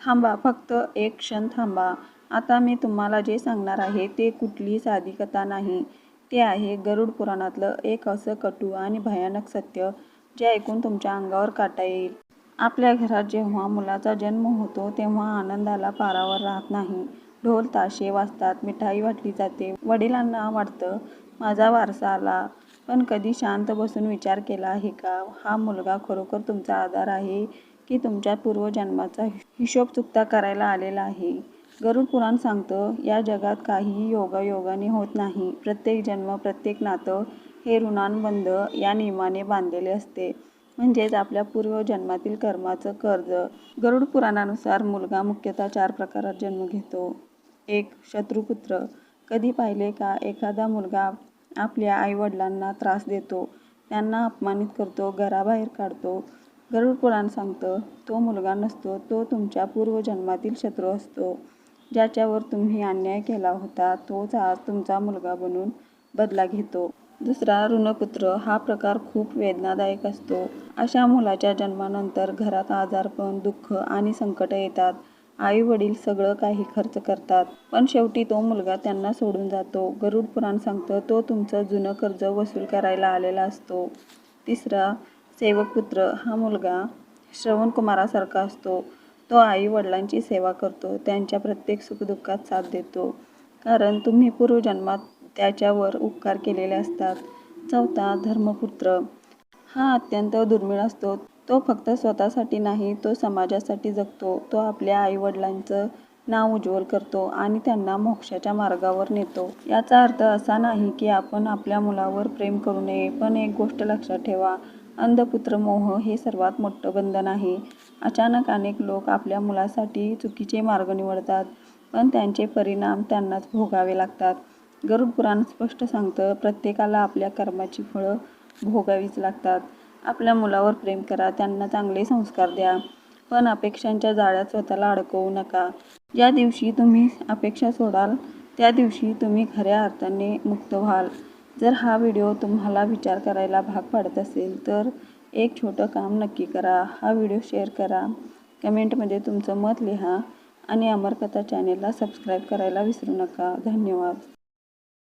थांबा, फक्त एक क्षण थांबा. आता मी तुम्हाला जे सांगणार आहे ते कुठली साधी कथा नाही. ते आहे गरुड पुराणातलं एक असं कटू आणि भयानक सत्य जे ऐकून तुमच्या अंगावर काटा येईल. आपल्या घरात जेव्हा मुलाचा जन्म होतो तेव्हा आनंदाला पारावर राहत नाही. ढोल ताशे वाजतात, मिठाई वाटली जाते, वडिलांना वाटतं माझा वारसा आला. पण कधी शांत बसून विचार केला आहे का, हा मुलगा खरोखर तुमचा आधार आहे की तुमच्या पूर्वजन्माचा हिशोब चुकता करायला आलेला आहे? गरुड पुराण सांगतं, या जगात काहीही योगायोगाने होत नाही. प्रत्येक जन्म, प्रत्येक नातं हे ऋणानुबंध या नियमाने बांधलेले असते. म्हणजेच आपल्या पूर्वजन्मातील कर्माचं कर्ज. गरुड पुराणानुसार मुलगा मुख्यतः 4 प्रकारात जन्म घेतो. 1. शत्रुपुत्र. कधी पाहिले का एखादा मुलगा आपल्या आईवडिलांना त्रास देतो, त्यांना अपमानित करतो, घराबाहेर काढतो? गरुड पुराण सांगतं, तो मुलगा नसतो, तो तुमच्या पूर्वजन्मातील शत्रू असतो. ज्याच्यावर तुम्ही अन्याय केला होता तोच आज तुमचा मुलगा बनून बदला घेतो. 2. ऋणपुत्र. हा प्रकार खूप वेदनादायक असतो. अशा मुलाच्या जन्मानंतर घरात आजारपण, दुःख आणि संकट येतात. आई वडील सगळं काही खर्च करतात, पण शेवटी तो मुलगा त्यांना सोडून जातो. गरुड पुराण सांगतं, तो तुमचं जुनं कर्ज वसूल करायला आलेला असतो. 3. सेवकपुत्र. हा मुलगा श्रवण कुमारासारखा असतो. तो आई वडिलांची सेवा करतो, त्यांच्या प्रत्येक सुखदुःखात साथ देतो, कारण तुम्ही पूर्वजन्मात त्याच्यावर उपकार केलेले असतात. 4. धर्मपुत्र. हा अत्यंत दुर्मिळ असतो. तो फक्त स्वतःसाठी नाही, तो समाजासाठी जगतो. तो आपल्या आईवडिलांचं नाव उज्ज्वल करतो आणि त्यांना मोक्षाच्या मार्गावर नेतो. याचा अर्थ असा नाही की आपण आपल्या मुलावर प्रेम करू नये, पण एक गोष्ट लक्षात ठेवा, अंधपुत्र मोह हे सर्वात मोठं बंधन आहे. अचानक अनेक लोक आपल्या मुलासाठी चुकीचे मार्ग निवडतात, पण त्यांचे परिणाम त्यांनाच भोगावे लागतात. गरुड पुराण स्पष्ट सांगतं, प्रत्येकाला आपल्या कर्माची फळं भोगावीच लागतात. आपल्या मुलावर प्रेम करा, त्यांना चांगले संस्कार द्या, पण अपेक्षांच्या जाळ्यात स्वतःला अडकवू नका. ज्या दिवशी तुम्ही अपेक्षा सोडाल, त्या दिवशी तुम्ही खऱ्या अर्थाने मुक्त व्हाल. जर हा व्हिडिओ तुम्हाला विचार करायला भाग पाडत असेल तर एक छोटं काम नक्की करा. हा व्हिडिओ शेअर करा, कमेंटमध्ये तुमचं मत लिहा आणि अमरकथा चॅनेलला सबस्क्राईब करायला विसरू नका. धन्यवाद.